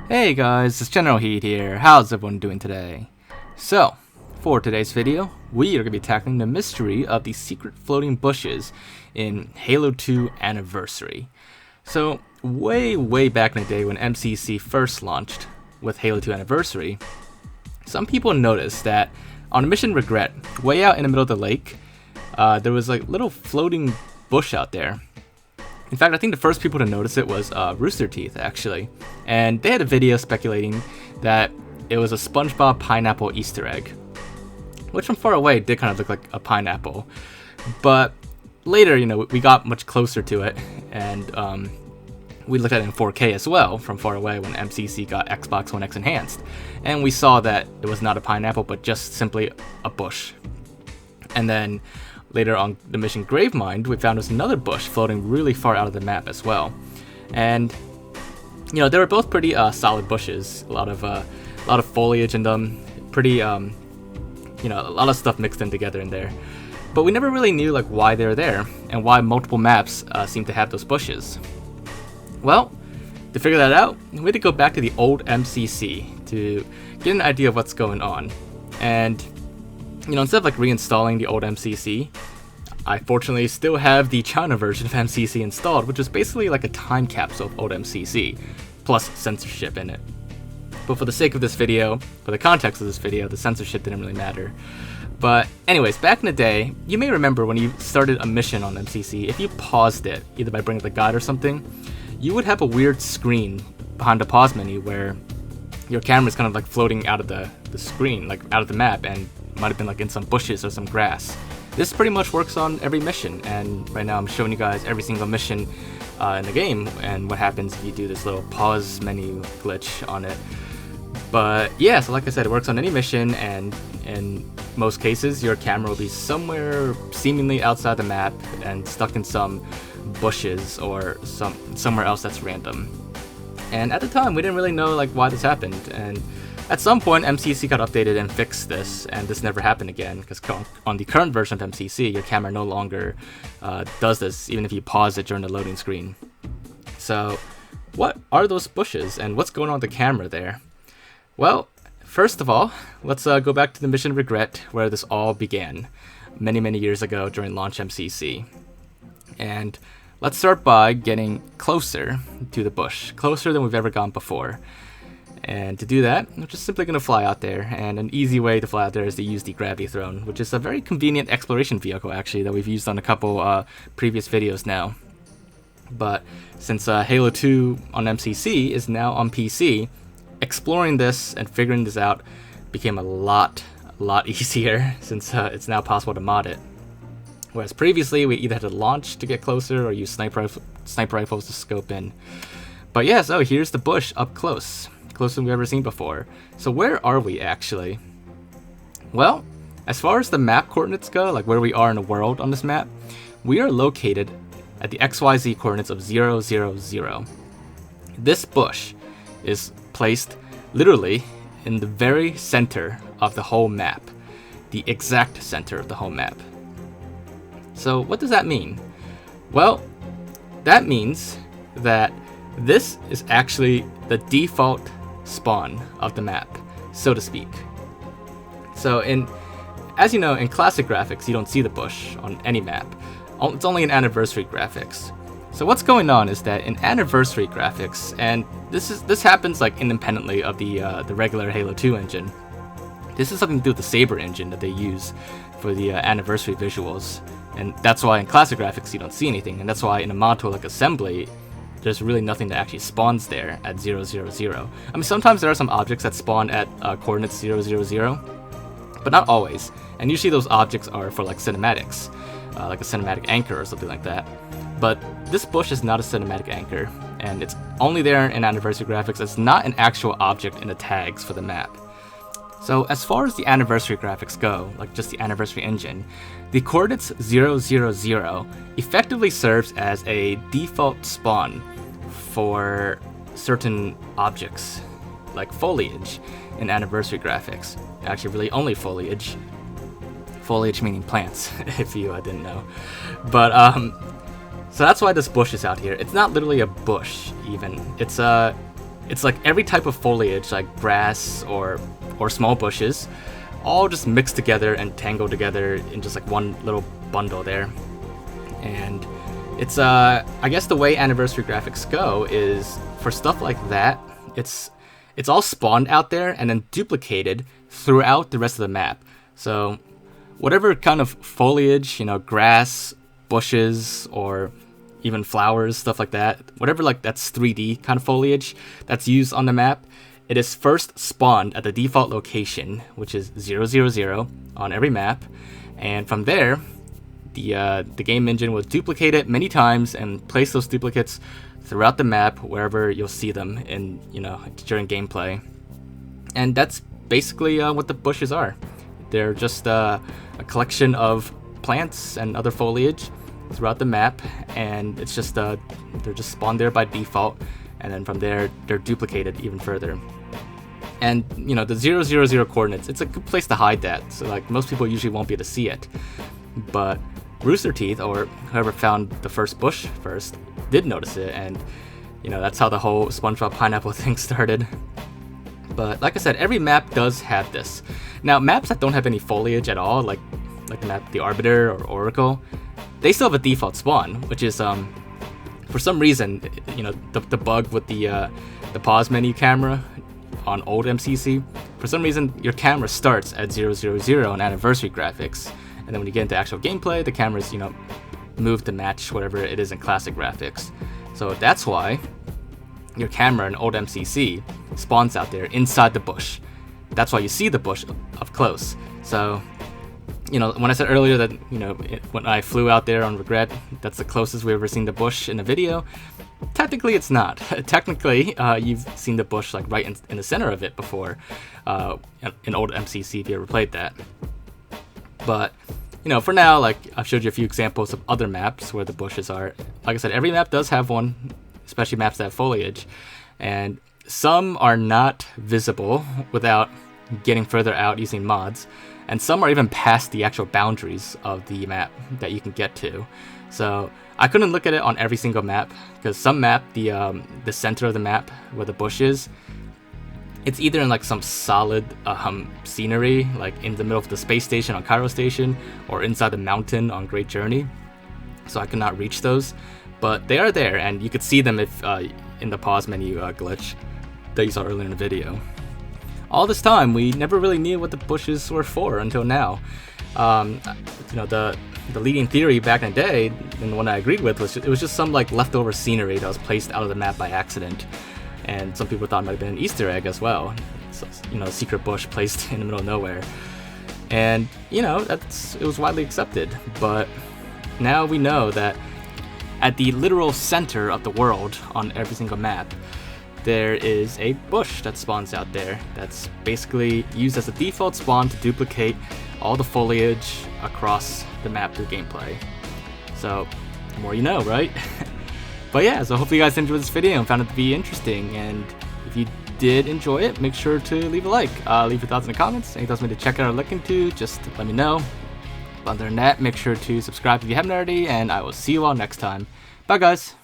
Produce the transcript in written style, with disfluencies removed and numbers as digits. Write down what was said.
Hey guys, it's Generalkidd here. How's everyone doing today? So, for today's video, we are going to be tackling the mystery of the secret floating bushes in Halo 2 Anniversary. So, way back in the day when MCC first launched with Halo 2 Anniversary, some people noticed that on Mission Regret, way out in the middle of the lake, there was like little floating bush out there. In fact, I think the first people to notice it was Rooster Teeth, actually. And they had a video speculating that it was a SpongeBob Pineapple Easter egg, which from far away did kind of look like a pineapple. But later, we got much closer to it, and we looked at it in 4K as well from far away when MCC got Xbox One X Enhanced. And we saw that it was not a pineapple, but just simply a bush. And then later on the mission Gravemind, we found there's another bush floating really far out of the map as well. And they were both pretty solid bushes. A lot of foliage in them. Pretty a lot of stuff mixed in together in there. But we never really knew why they were there and why multiple maps seem to have those bushes. Well, to figure that out, we had to go back to the old MCC to get an idea of what's going on. And instead of reinstalling the old MCC, I fortunately still have the China version of MCC installed, which is basically like a time capsule of old MCC, plus censorship in it. But for the sake of this video, for the context of this video, the censorship didn't really matter. But anyways, back in the day, you may remember when you started a mission on MCC, if you paused it, either by bringing up the guide or something, you would have a weird screen behind the pause menu where your camera is kind of floating out of the screen, out of the map, and might have been in some bushes or some grass. This pretty much works on every mission, and right now I'm showing you guys every single mission in the game and what happens if you do this little pause menu glitch on it. But yeah, so like I said, it works on any mission, and in most cases your camera will be somewhere seemingly outside the map and stuck in some bushes or somewhere else that's random. And at the time we didn't really know why this happened, and at some point, MCC got updated and fixed this, and this never happened again, because on the current version of MCC, your camera no longer does this, even if you pause it during the loading screen. So, what are those bushes, and what's going on with the camera there? Well, first of all, let's go back to the Mission Regret, where this all began, many years ago during launch MCC. And let's start by getting closer to the bush, closer than we've ever gone before. And to do that, we're just simply going to fly out there, and an easy way to fly out there is to use the Gravity Throne, which is a very convenient exploration vehicle actually that we've used on a couple previous videos now. But since Halo 2 on MCC is now on PC, exploring this and figuring this out became a lot easier since it's now possible to mod it. Whereas previously we either had to launch to get closer or use sniper rifles to scope in. But yeah, so here's the bush up closer than we've ever seen before. So where are we actually? Well, as far as the map coordinates go, where we are in the world on this map, we are located at the XYZ coordinates of 0, 0, 0. This bush is placed literally in the very center of the whole map, the exact center of the whole map. So what does that mean? Well, that means that this is actually the default spawn of the map, so to speak. So as you know, in classic graphics, you don't see the bush on any map. It's only in Anniversary graphics. So what's going on is that in Anniversary graphics, and this happens independently of the regular Halo 2 engine. This is something to do with the Saber engine that they use for the Anniversary visuals, and that's why in classic graphics you don't see anything, and that's why in a mod tool like Assembly, there's really nothing that actually spawns there at 0, 0, 0. I mean, sometimes there are some objects that spawn at coordinates 0, 0, 0, but not always. And usually those objects are for cinematics, like a cinematic anchor or something like that. But this bush is not a cinematic anchor, and it's only there in Anniversary graphics. It's not an actual object in the tags for the map. So as far as the Anniversary graphics go, just the Anniversary engine, the coordinates 0, 0, 0 effectively serves as a default spawn for certain objects, like foliage in Anniversary graphics. Actually, really only foliage. Foliage meaning plants, if you didn't know. But so that's why this bush is out here. It's not literally a bush, even. It's it's like every type of foliage, like grass or small bushes, all just mixed together and tangled together in just like one little bundle there. And it's I guess the way anniversary graphics go is for stuff like that, it's all spawned out there and then duplicated throughout the rest of the map. So whatever kind of foliage, grass, bushes, or even flowers, stuff like that, whatever like that's 3D kind of foliage that's used on the map, it is first spawned at the default location, which is 000 on every map, and from there the game engine will duplicate it many times and place those duplicates throughout the map wherever you'll see them in during gameplay. And that's basically what the bushes are. They're just a collection of plants and other foliage throughout the map, and it's just they're just spawned there by default, and then from there they're duplicated even further. And the 000 coordinates, it's a good place to hide that, so like most people usually won't be able to see it, but Rooster Teeth, or whoever found the first bush first, did notice it, and that's how the whole SpongeBob Pineapple thing started. But like I said, every map does have this. Now maps that don't have any foliage at all, like the map the Arbiter or Oracle, they still have a default spawn, which is for some reason, the bug with the pause menu camera on old MCC. For some reason, your camera starts at 000 on anniversary graphics, and then when you get into actual gameplay, the camera's moved to match whatever it is in classic graphics. So that's why your camera in old MCC spawns out there inside the bush. That's why you see the bush up close. So when I said earlier that, when I flew out there on Regret, that's the closest we've ever seen the bush in a video, technically it's not. Technically, you've seen the bush like right in the center of it before, in old MCC if you ever played that. But, for now, like I've showed you a few examples of other maps where the bushes are. Like I said, every map does have one, especially maps that have foliage, and some are not visible without getting further out using mods, and some are even past the actual boundaries of the map that you can get to. So I couldn't look at it on every single map, because some map, the center of the map where the bush is, it's either in like some solid scenery, like in the middle of the space station on Cairo Station, or inside the mountain on Great Journey. So I could not reach those, but they are there, and you could see them if in the pause menu glitch that you saw earlier in the video. All this time, we never really knew what the bushes were for until now. The leading theory back in the day, and the one I agreed with, was it was just some like leftover scenery that was placed out of the map by accident, and some people thought it might have been an Easter egg as well. So, a secret bush placed in the middle of nowhere, and it was widely accepted. But now we know that at the literal center of the world on every single map, there is a bush that spawns out there that's basically used as a default spawn to duplicate all the foliage across the map through gameplay. So, the more you know, right? But yeah, so hopefully you guys enjoyed this video and found it to be interesting, and if you did enjoy it, make sure to leave a like, leave your thoughts in the comments, anything else you want me to check out or look into, just let me know. Other than that, make sure to subscribe if you haven't already, and I will see you all next time. Bye guys!